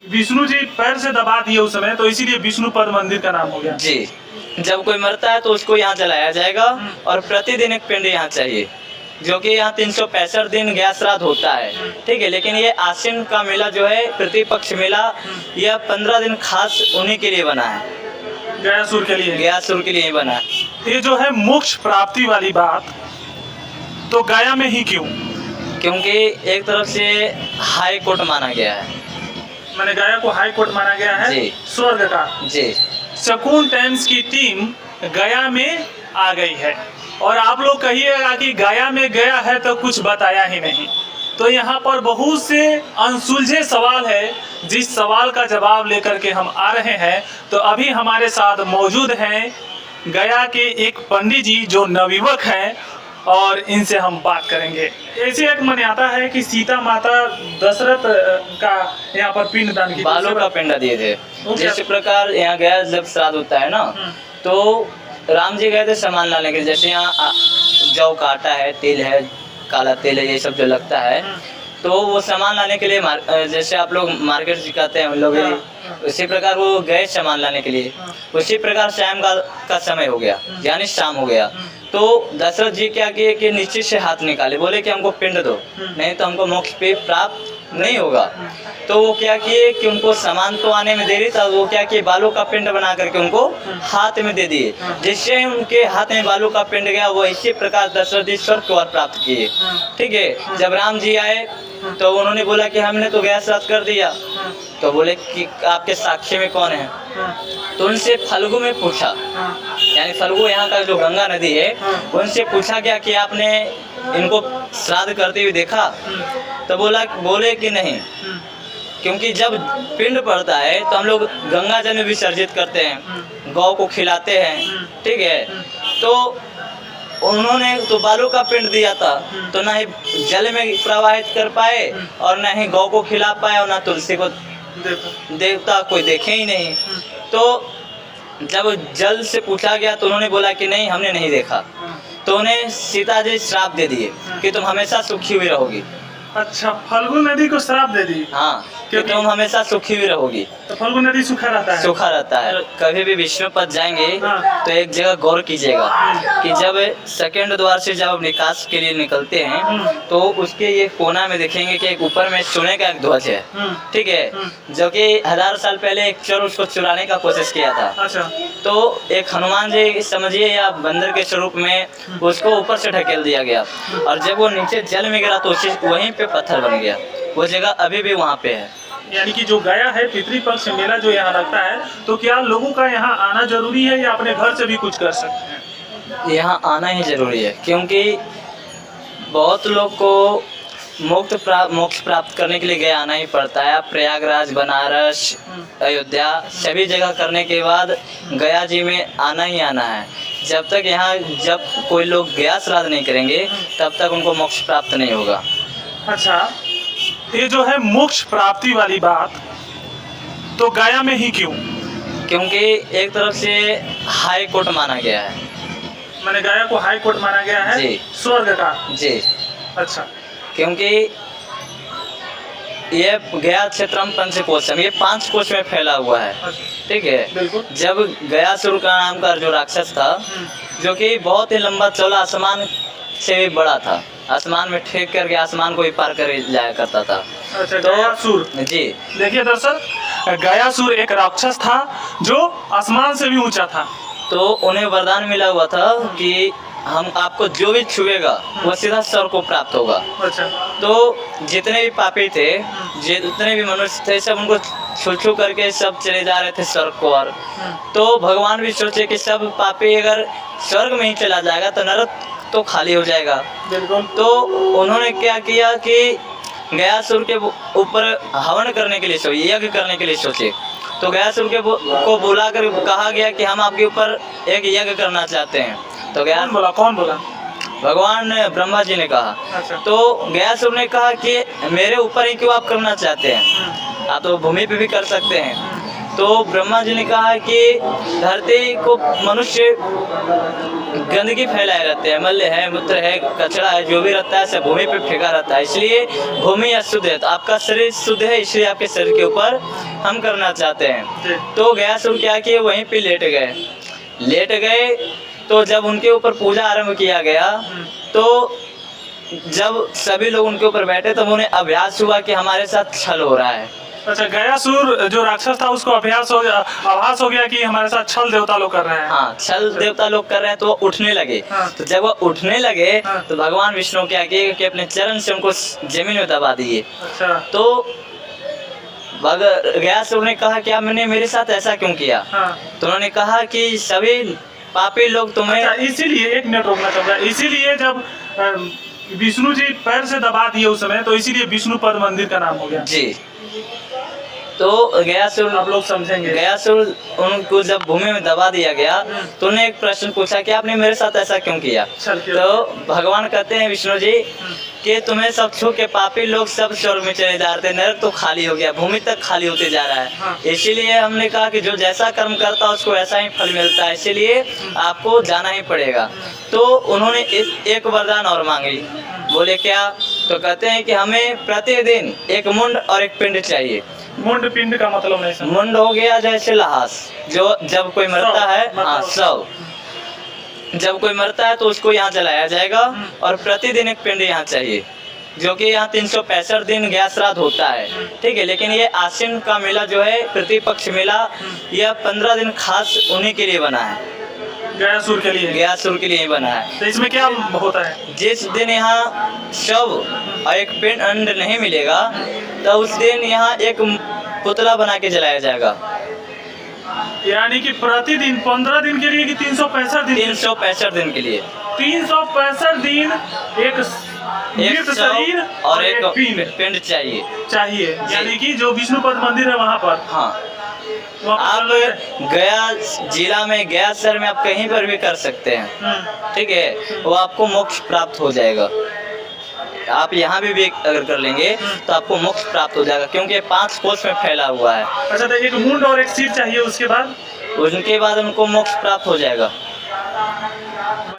विष्णु जी पैर से दबा दिए उस समय, तो इसीलिए विष्णु पद मंदिर का नाम हो गया। जी, जब कोई मरता है तो उसको यहाँ जलाया जाएगा और प्रतिदिन एक पिंड यहाँ चाहिए, जो कि यहाँ 365 दिन गया श्राद्ध होता है। ठीक है, लेकिन ये आश्विन का मेला जो है प्रतिपक्ष मेला, यह 15 दिन खास उन्हीं के लिए बना है, गयासुर के लिए, गयासुर के लिए ही बना है। ये जो है मोक्ष प्राप्ति वाली बात, तो गया में ही क्यों? क्योंकि एक तरफ से हाई कोर्ट माना गया है। मैंने गया को हाई कोर्ट माना गया है जी। स्वर्ग का। जी, शकुन टाइम्स की टीम गया में आ गई है, और आप लोग कहिएगा कि गया में गया है तो कुछ बताया ही नहीं। तो यहाँ पर बहुत से अनसुलझे सवाल है, जिस सवाल का जवाब लेकर के हम आ रहे हैं। तो अभी हमारे साथ मौजूद हैं गया के एक पंडित जी जो नवयुवक हैं, और इनसे हम बात करेंगे। ऐसे एक मान्यता है कि सीता माता दशरथ का यहाँ पर पिंडदान की, बालों का पिंड दिए थे। जिस प्रकार यहाँ गया जब श्राद्ध होता है ना, तो राम जी गए थे सामान लाने के लिए। जैसे यहाँ जौ का आटा है, तेल है, काला तेल है, ये सब जो लगता है, तो वो सामान लाने के लिए जैसे आप लोग मार्केट सिखाते हैं उन लोग, उसी प्रकार वो गए सामान लाने के लिए। उसी प्रकार शाम का समय हो गया, यानी शाम हो गया। तो दशरथ जी क्या किए कि नीचे से हाथ निकाले, बोले कि हमको पिंड दो, नहीं तो हमको मोक्ष पे प्राप्त नहीं होगा। तो वो क्या किए कि उनको सामान तो आने में देरी था, वो क्या किए बालू का पिंड बना करके उनको हाथ में दे दिए। जिससे उनके हाथ में बालू का पिंड गया, वो इसी प्रकार दशरथ जी स्वर्ग को प्राप्त किए। ठीक है, जब राम जी आए तो उन्होंने बोला कि हमने तो गया श्राद्ध कर दिया। तो बोले कि आपके साक्षी में कौन है? तो उनसे फल्गु में पूछा, यानी फल्गु यहाँ का जो गंगा नदी है, उनसे पूछा गया कि आपने इनको श्राद्ध करते हुए देखा? तो बोले कि नहीं, क्योंकि जब पिंड पड़ता है तो हम लोग गंगा जल में विसर्जित करते हैं, गौ को खिलाते हैं। ठीक है, तो उन्होंने तो बालू का पिंड दिया था, तो ना ही जल में प्रवाहित कर पाए और ना ही गौ को खिला पाए और ना तुलसी को देवता कोई देखे ही नहीं। तो जब जल से पूछा गया तो उन्होंने बोला कि नहीं, हमने नहीं देखा। तो उन्हें सीता जी श्राप दे दिए कि तुम हमेशा सुखी हुई रहोगी। अच्छा, फल्गु नदी को श्राप दे दी? हाँ, कि तुम हमेशा सुखी हुई रहोगी। तो फल्गु नदी सूखा रहता है? सूखा रहता है। कभी भी विष्णु पद जाएंगे हाँ। तो एक जगह गौर कीजिएगा कि जब सेकंड द्वार से जब निकास के लिए निकलते हैं तो उसके ये कोना में देखेंगे कि एक ऊपर में सोने का एक ध्वज है। ठीक है, जो कि 1000 साल पहले एक चोर उसको चुराने का कोशिश किया था। अच्छा। तो एक हनुमान जी समझिए या बंदर के स्वरूप में उसको ऊपर से ढकेल दिया गया, और जब वो नीचे जल में गिरा तो वहीं पे पत्थर बन गया। वो जगह अभी भी वहाँ पे है। यानी कि जो गया है पितृपक्ष मेला जो यहाँ लगता है, तो क्या लोगों का यहाँ आना जरूरी है या अपने घर से भी कुछ कर सकते हैं? यहाँ आना ही जरूरी है, क्योंकि बहुत लोग को मोक्ष प्राप्त करने के लिए गया आना ही पड़ता है। प्रयागराज, बनारस, अयोध्या सभी जगह करने के बाद गया जी में आना ही आना है। जब तक यहाँ जब कोई लोग गया श्राद्ध नहीं करेंगे तब तक उनको मोक्ष प्राप्त नहीं होगा। अच्छा, ये जो है मोक्ष प्राप्ति वाली बात, तो गया में ही क्यों? क्योंकि एक तरफ से हाई कोर्ट माना गया है। मैंने गया को हाई कोर्ट माना गया है जी। स्वर्ग का। जी, अच्छा, क्योंकि ये गया क्षेत्रम पंचकोशम, ये 5 कोश में फैला हुआ है। ठीक है, बिल्कुल। जब गयासुर का नाम का जो राक्षस था, जो कि बहुत ही लंबा चौड़ा, आसमान से भी बड़ा था, आसमान में ठेक करके आसमान को भी पार कर जाया करता था। अच्छा, तो गयासुर। जी, देखिए दर्शक, गयासुर एक राक्षस था जो आसमान से भी ऊंचा था। तो उन्हें वरदान मिला हुआ था कि हम आपको जो भी छुएगा वो सीधा स्वर्ग को प्राप्त होगा। अच्छा। तो जितने भी पापी थे, जितने भी मनुष्य थे, सब उनको छू करके सब चले जा रहे थे स्वर्ग को। और तो भगवान भी सोचे कि सब पापी अगर स्वर्ग में ही चला जाएगा तो नरक तो खाली हो जाएगा। बिल्कुल। तो उन्होंने क्या किया कि गयासुर के ऊपर हवन करने के लिए सोचे, यज्ञ करने के लिए सोचे। तो गयासुर को बुला कर कहा गया कि हम आपके ऊपर एक यज्ञ करना चाहते हैं। तो कौन बोला? भगवान ब्रह्मा जी ने कहा। अच्छा। तो गयासुर ने कहा कि मेरे ऊपर ही क्यों आप करना चाहते हैं, आप तो भूमि पे भी कर सकते हैं। तो ब्रह्मा जी ने कहा कि धरती को मनुष्य गंदगी फैलाए रहते हैं, मल्य है, मूत्र है, कचरा है, जो भी रहता है सब भूमि पे फेंका रहता है, इसलिए भूमि अशुद्ध है। तो आपका शरीर शुद्ध है, इसलिए आपके शरीर के ऊपर हम करना चाहते हैं। तो गयासुर क्या किए, वहीं पे लेट गए। तो जब उनके ऊपर पूजा आरंभ किया गया, तो जब सभी लोग उनके ऊपर बैठे तब उन्हें अभ्यास हुआ कि हमारे साथ छल हो रहा है। अच्छा, गयासुर जो राक्षस था उसको आभास हो गया कि हमारे साथ छल देवता लोग कर रहे हैं। हाँ, छल देवता लोग कर रहे हैं, तो वो उठने लगे। हाँ। तो जब वो उठने लगे हाँ। तो भगवान विष्णु क्या किए कि अपने चरण से उनको जमीन में दबा दिए। अच्छा, तो गयासुर ने कहा कि आपने मेरे साथ ऐसा क्यों किया? हाँ। तो उन्होंने कहा कि सभी पापी लोग तुम्हें। अच्छा, इसीलिए एक मिनट रोकना चाहूंगा, इसीलिए जब विष्णु जी पैर से दबा दिए उस समय, तो इसीलिए विष्णु पद मंदिर का नाम हो गया जी। तो गयासुर, आप लोग समझेंगे, गयासुर उनको जब भूमि में दबा दिया गया तो उन्हें एक प्रश्न पूछा कि आपने मेरे साथ ऐसा क्यों किया? तो भगवान कहते हैं विष्णु जी कि तुम्हें सब छू के पापी लोग सब स्वर्ग में चले जा रहे थे, नरक तो खाली हो गया, भूमि तक खाली होते जा रहा है। हाँ। इसीलिए हमने कहा कि जो जैसा कर्म करता है उसको ऐसा ही फल मिलता है, इसीलिए आपको जाना ही पड़ेगा। तो उन्होंने एक वरदान और मांगी। बोले क्या? तो कहते हैं कि हमें प्रतिदिन एक मुंड और एक पिंड चाहिए। मुंड पिंड का मतलब नहीं समझा। मुंड हो गया जैसे लाश, जो जब कोई मरता है, हाँ शव, जब कोई मरता है तो उसको यहाँ जलाया जाएगा, और प्रतिदिन एक पिंड यहाँ चाहिए, जो कि यहाँ 365 दिन गैस श्राद्ध होता है, ठीक है। लेकिन ये आश्विन का मेला जो है, प्रतिपक्ष मेला, यह 15 दिन खास उन्हीं के लिए बना है, गयासुर के लिए, गयासुर के लिए ही बना है। तो इसमें क्या होता है? जिस दिन यहाँ शव और एक पिंड अंड नहीं मिलेगा, तो उस दिन यहाँ एक पुतला बना के जलाया जाएगा। यानी कि प्रतिदिन 15 दिन के लिए कि 365 दिन? 365 दिन के लिए, 365 दिन एक मृत शरीर और एक पिंड चाहिए। यानी कि जो विष्णु पद मंदिर है वहाँ पर। हाँ, वहाँ आप पर गया जिला में, गया शहर में आप कहीं पर भी कर सकते हैं, ठीक है। वो आपको मोक्ष प्राप्त हो जाएगा। आप यहाँ भी अगर कर लेंगे तो आपको मोक्ष प्राप्त हो जाएगा, क्योंकि 5 कोष में फैला हुआ है। अच्छा, तो एक मुंड और एक सिर चाहिए, उसके बाद उनके बाद उनको मोक्ष प्राप्त हो जाएगा।